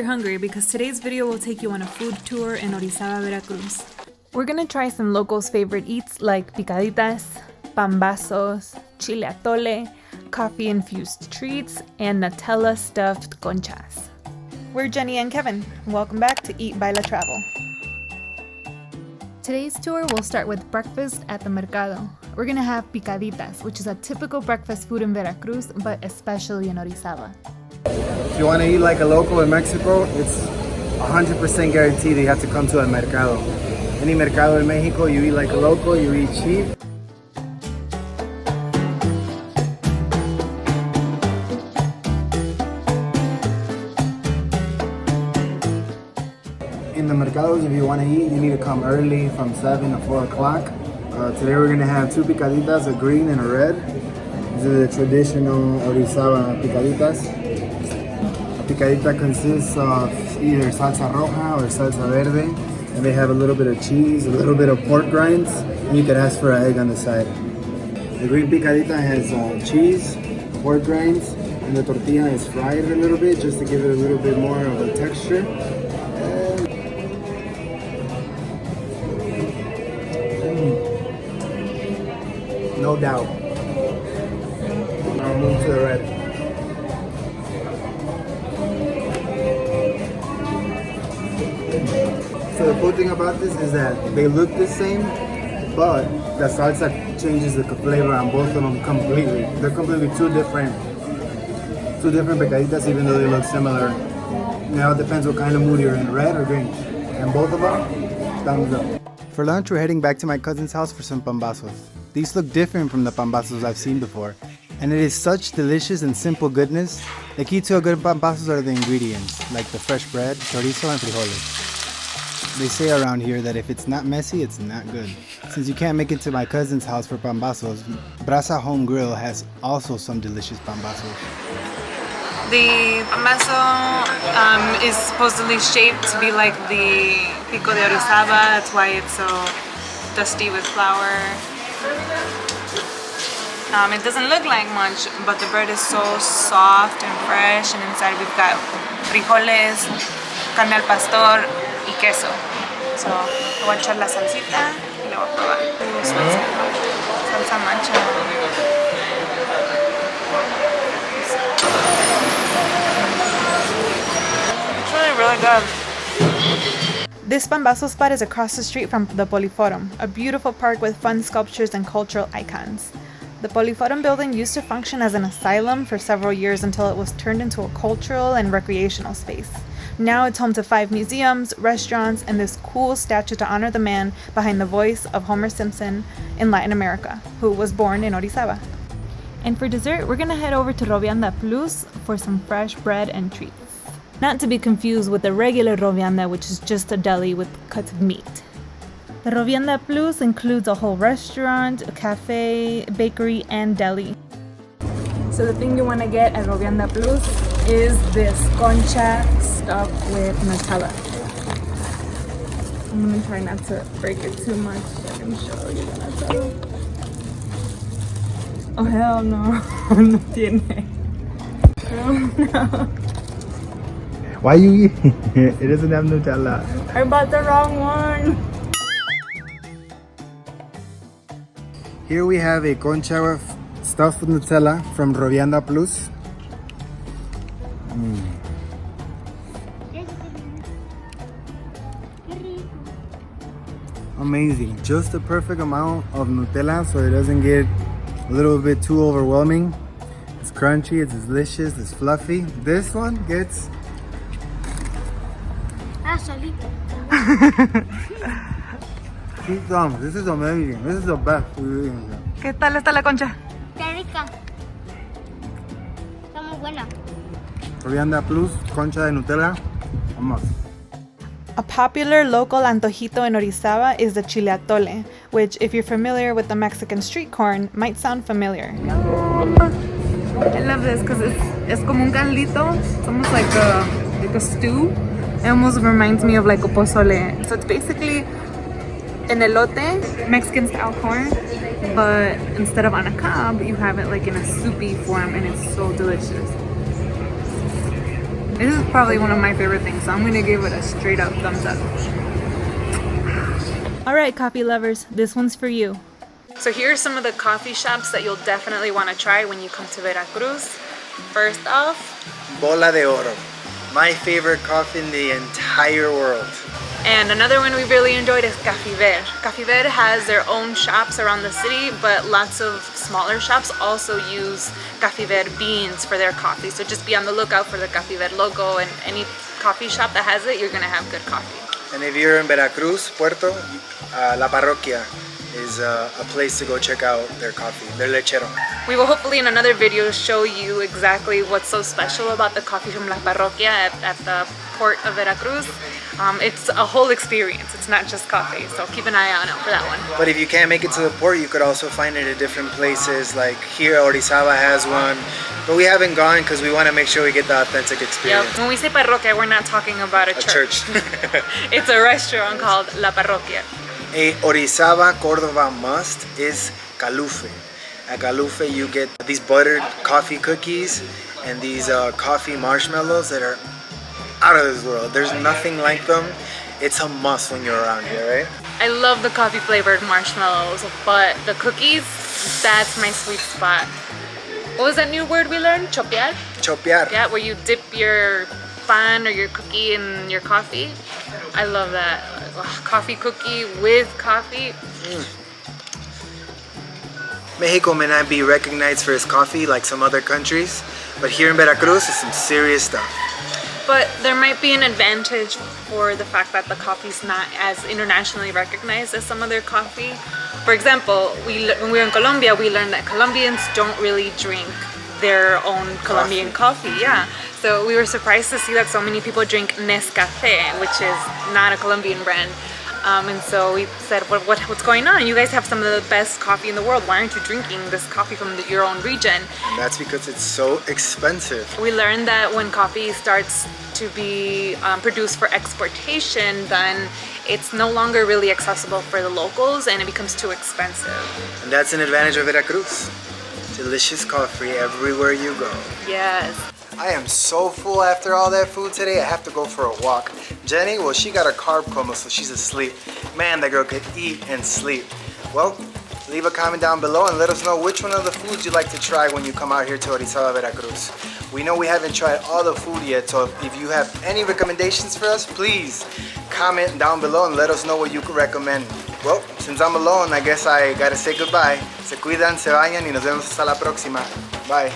you're hungry because today's video will take you on a food tour in Orizaba, Veracruz. We're gonna try some locals' favorite eats like Picaditas, Pambazos, Chiliatole, coffee-infused treats, and Nutella-stuffed conchas. We're Jenny and Kevin. Welcome back to Eat, Baila, Travel. Today's tour will start with breakfast at the Mercado. We're gonna have Picaditas, which is a typical breakfast food in Veracruz, but especially in Orizaba. If you want to eat like a local in Mexico, it's 100% guaranteed you have to come to El Mercado. Any Mercado in Mexico, you eat like a local, you eat cheap. In the Mercados, if you want to eat, you need to come early from 7 to 4 o'clock. Today we're going to have 2 Picaditas, a green and a red. These are the traditional Orizaba Picaditas. Picadita consists of either salsa roja or salsa verde, and they have a little bit of cheese, a little bit of pork rinds, and you can ask for an egg on the side. The green picadita has cheese, pork rinds, and the tortilla is fried a little bit just to give it a little bit more of a texture. No doubt. I'll move to the red. So the cool thing about this is that they look the same, but the salsa changes the flavor on both of them completely. They're completely two different picaditas, even though they look similar. Now it depends what kind of mood you're in, red or green. And both of them, thumbs up. For lunch, we're heading back to my cousin's house for some pambazos. These look different from the pambazos I've seen before, and it is such delicious and simple goodness. The key to a good pambazos are the ingredients, like the fresh bread, chorizo, and frijoles. They say around here that if it's not messy, it's not good. Since you can't make it to my cousin's house for Pambazos, Braza Home Grill has also some delicious Pambazos. The Pambazo is supposedly shaped to be like the Pico de Orizaba. That's why it's so dusty with flour. It doesn't look like much, but the bread is so soft and fresh, and inside we've got frijoles, carne al pastor, y queso. So, le voy a echar la salsita y le voy a probar. Salsa mancha. It's really good. This Pambazo spot is across the street from the Poliforum, a beautiful park with fun sculptures and cultural icons. The PolyForum building used to function as an asylum for several years until it was turned into a cultural and recreational space. Now it's home to 5 museums, restaurants, and this cool statue to honor the man behind the voice of Homer Simpson in Latin America, who was born in Orizaba. And for dessert, we're gonna head over to Rovianda Plus for some fresh bread and treats. Not to be confused with the regular Rovianda, which is just a deli with cuts of meat. The Rovianda Plus includes a whole restaurant, a cafe, bakery, and deli. So the thing you want to get at Rovianda Plus is this concha stuffed with Nutella. I'm going to try not to break it too much. I can show you the Nutella. Oh hell no, no tiene. Oh no. Why are you eating it? It doesn't have Nutella. I bought the wrong one. Here we have a concha stuffed with Nutella from Rovianda Plus. Amazing. Just the perfect amount of Nutella so it doesn't get a little bit too overwhelming. It's crunchy, it's delicious, it's fluffy. This one gets... Keep some. This is amazing. This is the best. ¿Qué tal está la concha? Qué rica. Está muy buena. Rovianda Plus, concha de Nutella. Vamos. A popular local antojito in Orizaba is the Chiliatole, which, if you're familiar with the Mexican street corn, might sound familiar. I love this because it's como un caldito. It's almost like a stew. It almost reminds me of like a pozole. So it's basically an elote, Mexican style corn, but instead of on a cob, you have it like in a soupy form, and it's so delicious. This is probably one of my favorite things, so I'm gonna give it a straight up thumbs up. Alright, coffee lovers, this one's for you. So here are some of the coffee shops that you'll definitely want to try when you come to Veracruz. First off, Bola de Oro. My favorite coffee in the entire world. and another one we really enjoyed is Café Ver. Café Ver has their own shops around the city, but lots of smaller shops also use Café Ver beans for their coffee. So just be on the lookout for the Café Ver logo, and any coffee shop that has it, you're gonna have good coffee. And if you're in Veracruz, Puerto, La Parroquia is a place to go check out their coffee, their lechero. We will hopefully in another video show you exactly what's so special about the coffee from La Parroquia at the port of Veracruz. It's a whole experience, it's not just coffee, so keep an eye out for that one. But if you can't make it to the port, you could also find it at different places, like here Orizaba has one, but we haven't gone because we want to make sure we get the authentic experience. Yep. When we say parroquia, we're not talking about a church. It's a restaurant called La Parroquia. A Orizaba Córdoba must is calufe. At calufe you get these buttered coffee cookies and these coffee marshmallows that are out of this world. There's nothing like them. It's a must when you're around here, right? I love the coffee flavored marshmallows, but the cookies, that's my sweet spot. What was that new word we learned? Chopear? Chopear. Yeah, where you dip your pan or your cookie in your coffee. I love that. Ugh, coffee cookie with coffee. Mexico may not be recognized for its coffee like some other countries, but here in Veracruz is some serious stuff. But there might be an advantage for the fact that the coffee's not as internationally recognized as some other coffee. For example, when we were in Colombia, we learned that Colombians don't really drink their own Colombian coffee. Yeah. So we were surprised to see that so many people drink Nescafé, which is not a Colombian brand. And so we said, what's going on? You guys have some of the best coffee in the world. Why aren't you drinking this coffee from your own region? And that's because it's so expensive. We learned that when coffee starts to be produced for exportation, then it's no longer really accessible for the locals and it becomes too expensive. And that's an advantage of Veracruz. Delicious coffee everywhere you go. Yes. I am so full after all that food today, I have to go for a walk. Jenny, well, she got a carb coma, so she's asleep. Man, that girl could eat and sleep. Well, leave a comment down below and let us know which one of the foods you'd like to try when you come out here to Orizaba, Veracruz. We know we haven't tried all the food yet, so if you have any recommendations for us, please comment down below and let us know what you could recommend. Well, since I'm alone, I guess I gotta say goodbye. Se cuidan, se bañan y nos vemos hasta la próxima. Bye.